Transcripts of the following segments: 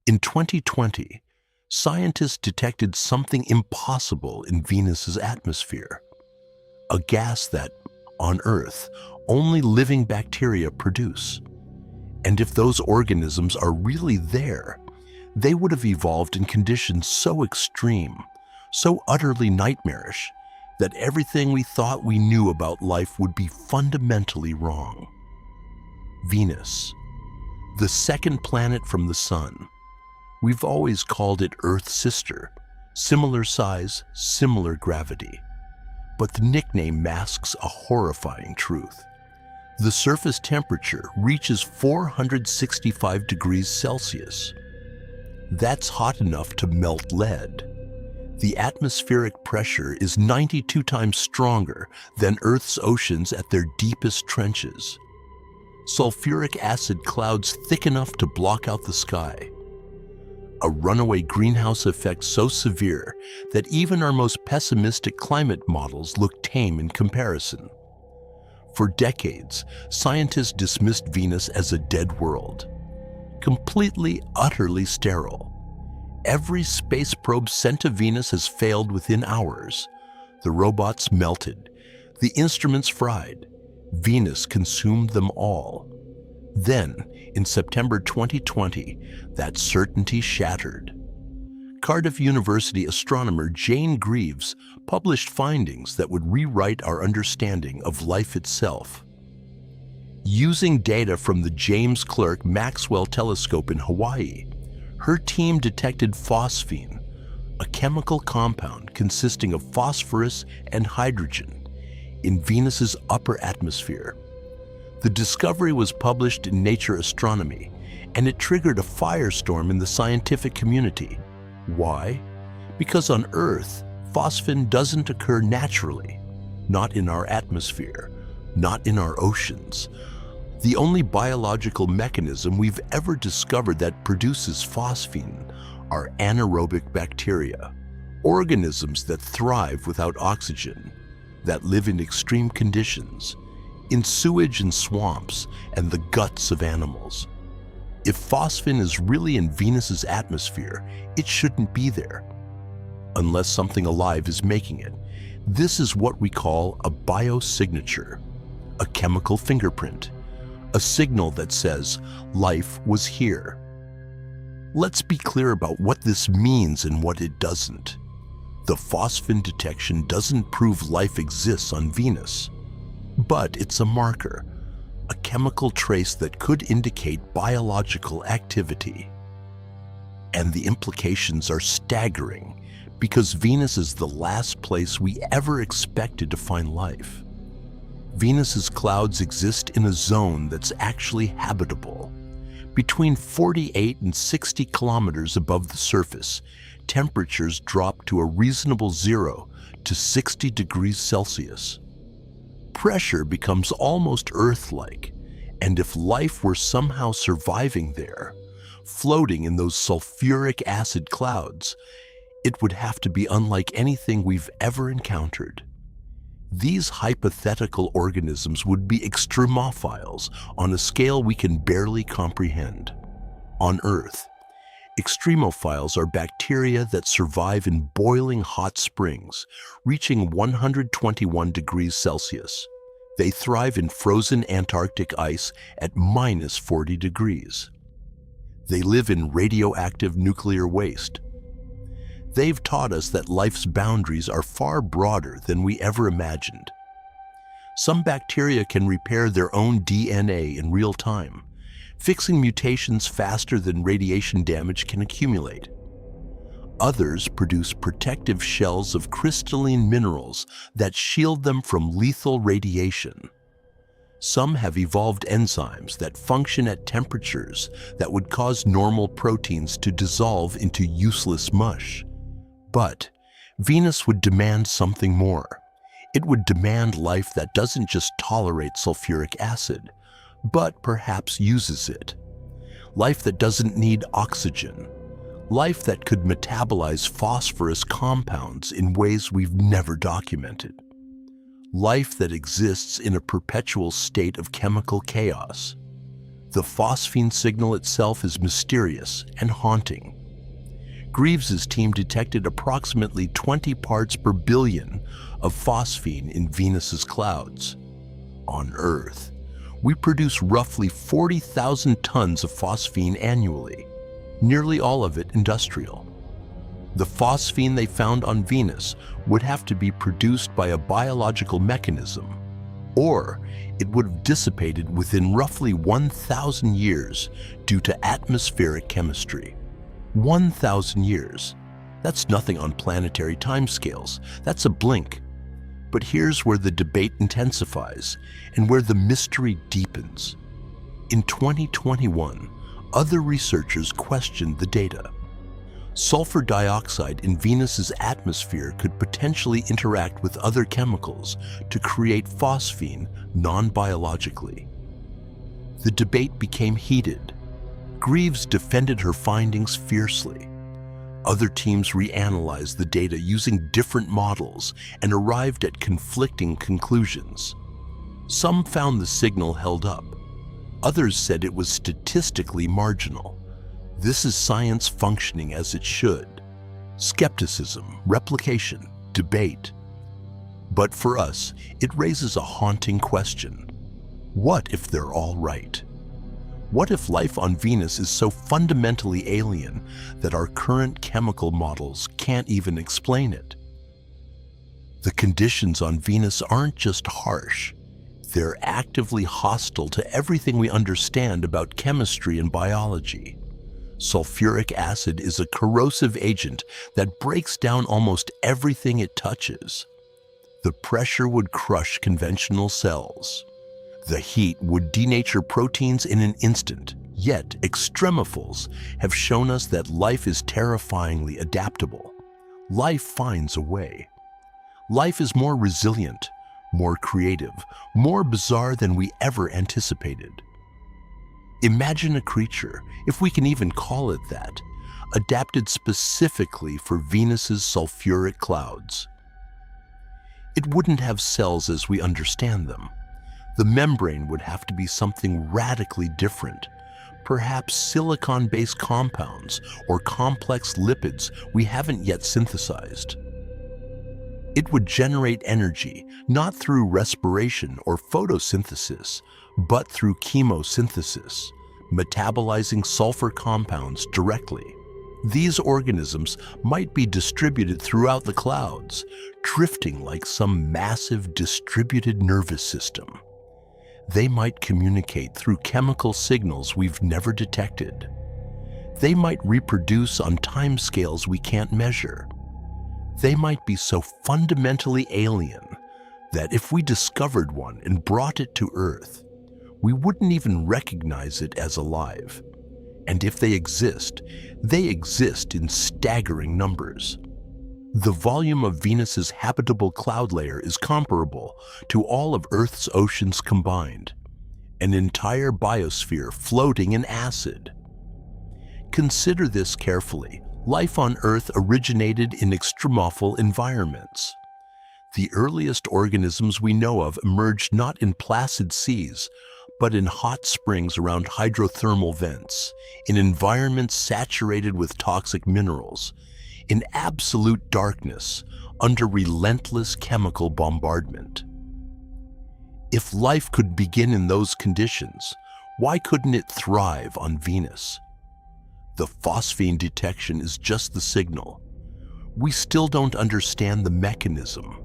In 2020, scientists detected something impossible in Venus's atmosphere, a gas that, on Earth, only living bacteria produce. And if those organisms are really there, they would have evolved in conditions so extreme, so utterly nightmarish, that everything we thought we knew about life would be fundamentally wrong. Venus, the second planet from the Sun. We've always called it Earth's sister, similar size, similar gravity. But the nickname masks a horrifying truth. The surface temperature reaches 465 degrees Celsius. That's hot enough to melt lead. The atmospheric pressure is 92 times stronger than Earth's oceans at their deepest trenches. Sulfuric acid clouds thick enough to block out the sky. A runaway greenhouse effect so severe that even our most pessimistic climate models look tame in comparison. For decades, scientists dismissed Venus as a dead world, completely, utterly sterile. Every space probe sent to Venus has failed within hours. The robots melted, the instruments fried. Venus consumed them all. Then, in September 2020, that certainty shattered. Cardiff University astronomer Jane Greaves published findings that would rewrite our understanding of life itself. Using data from the James Clerk Maxwell Telescope in Hawaii, her team detected phosphine, a chemical compound consisting of phosphorus and hydrogen, in Venus's upper atmosphere. The discovery was published in Nature Astronomy, and it triggered a firestorm in the scientific community. Why? Because on Earth, phosphine doesn't occur naturally, not in our atmosphere, not in our oceans. The only biological mechanism we've ever discovered that produces phosphine are anaerobic bacteria, organisms that thrive without oxygen, that live in extreme conditions, in sewage and swamps and the guts of animals. If phosphine is really in Venus's atmosphere, it shouldn't be there, unless something alive is making it. This is what we call a biosignature, a chemical fingerprint, a signal that says life was here. Let's be clear about what this means and what it doesn't. The phosphine detection doesn't prove life exists on Venus, but it's a marker, a chemical trace that could indicate biological activity. And the implications are staggering, because Venus is the last place we ever expected to find life. Venus's clouds exist in a zone that's actually habitable. Between 48 and 60 kilometers above the surface, temperatures drop to a reasonable 0 to 60 degrees Celsius. Pressure becomes almost Earth-like, and if life were somehow surviving there, floating in those sulfuric acid clouds, it would have to be unlike anything we've ever encountered. These hypothetical organisms would be extremophiles on a scale we can barely comprehend. On Earth, extremophiles are bacteria that survive in boiling hot springs, reaching 121 degrees Celsius. They thrive in frozen Antarctic ice at minus 40 degrees. They live in radioactive nuclear waste. They've taught us that life's boundaries are far broader than we ever imagined. Some bacteria can repair their own DNA in real time, fixing mutations faster than radiation damage can accumulate. Others produce protective shells of crystalline minerals that shield them from lethal radiation. Some have evolved enzymes that function at temperatures that would cause normal proteins to dissolve into useless mush. But Venus would demand something more. It would demand life that doesn't just tolerate sulfuric acid, but perhaps uses it. Life that doesn't need oxygen. Life that could metabolize phosphorus compounds in ways we've never documented. Life that exists in a perpetual state of chemical chaos. The phosphine signal itself is mysterious and haunting. Greaves's team detected approximately 20 parts per billion of phosphine in Venus's clouds. On Earth, we produce roughly 40,000 tons of phosphine annually, nearly all of it industrial. The phosphine they found on Venus would have to be produced by a biological mechanism, or it would have dissipated within roughly 1,000 years due to atmospheric chemistry. 1,000 years. That's nothing on planetary timescales. That's a blink. But here's where the debate intensifies and where the mystery deepens. In 2021, other researchers questioned the data. Sulfur dioxide in Venus's atmosphere could potentially interact with other chemicals to create phosphine non-biologically. The debate became heated. Greaves defended her findings fiercely. Other teams reanalyzed the data using different models and arrived at conflicting conclusions. Some found the signal held up. Others said it was statistically marginal. This is science functioning as it should. Skepticism, replication, debate. But for us, it raises a haunting question. What if they're all right? What if life on Venus is so fundamentally alien that our current chemical models can't even explain it? The conditions on Venus aren't just harsh. They're actively hostile to everything we understand about chemistry and biology. Sulfuric acid is a corrosive agent that breaks down almost everything it touches. The pressure would crush conventional cells. The heat would denature proteins in an instant, yet extremophiles have shown us that life is terrifyingly adaptable. Life finds a way. Life is more resilient, more creative, more bizarre than we ever anticipated. Imagine a creature, if we can even call it that, adapted specifically for Venus's sulfuric clouds. It wouldn't have cells as we understand them. The membrane would have to be something radically different, perhaps silicon-based compounds or complex lipids we haven't yet synthesized. It would generate energy not through respiration or photosynthesis, but through chemosynthesis, metabolizing sulfur compounds directly. These organisms might be distributed throughout the clouds, drifting like some massive distributed nervous system. They might communicate through chemical signals we've never detected. They might reproduce on timescales we can't measure. They might be so fundamentally alien that if we discovered one and brought it to Earth, we wouldn't even recognize it as alive. And if they exist in staggering numbers. The volume of Venus's habitable cloud layer is comparable to all of Earth's oceans combined, an entire biosphere floating in acid. Consider this carefully. Life on Earth originated in extremophile environments. The earliest organisms we know of emerged not in placid seas, but in hot springs around hydrothermal vents, in environments saturated with toxic minerals, in absolute darkness, under relentless chemical bombardment. If life could begin in those conditions, why couldn't it thrive on Venus? The phosphine detection is just the signal. We still don't understand the mechanism.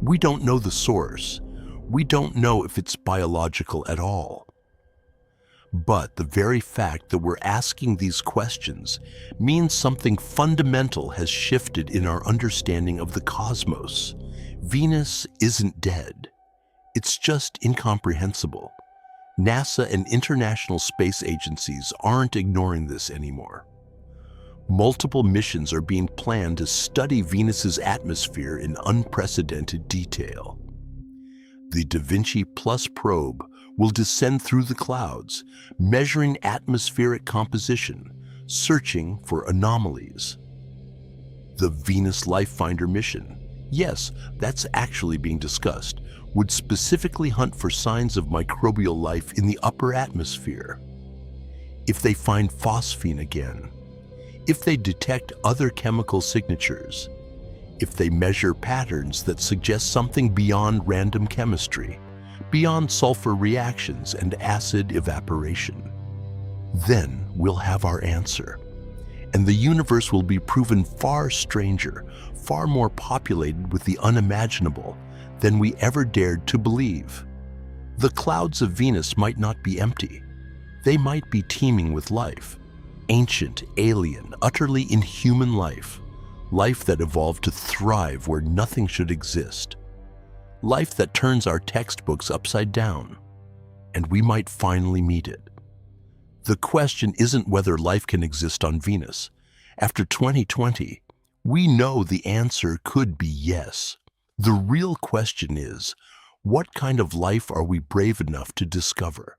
We don't know the source. We don't know if it's biological at all. But the very fact that we're asking these questions means something fundamental has shifted in our understanding of the cosmos. Venus isn't dead. It's just incomprehensible. NASA and international space agencies aren't ignoring this anymore. Multiple missions are being planned to study Venus's atmosphere in unprecedented detail. The Da Vinci Plus probe will descend through the clouds, measuring atmospheric composition, searching for anomalies. The Venus Life Finder mission, yes, that's actually being discussed, would specifically hunt for signs of microbial life in the upper atmosphere. if they find phosphine again, if they detect other chemical signatures, if they measure patterns that suggest something beyond random chemistry, beyond sulfur reactions and acid evaporation, then we'll have our answer. And the universe will be proven far stranger, far more populated with the unimaginable than we ever dared to believe. The clouds of Venus might not be empty. They might be teeming with life. Ancient, alien, utterly inhuman life. Life that evolved to thrive where nothing should exist. Life that turns our textbooks upside down. And we might finally meet it. The question isn't whether life can exist on Venus. After 2020, we know the answer could be yes. The real question is, what kind of life are we brave enough to discover?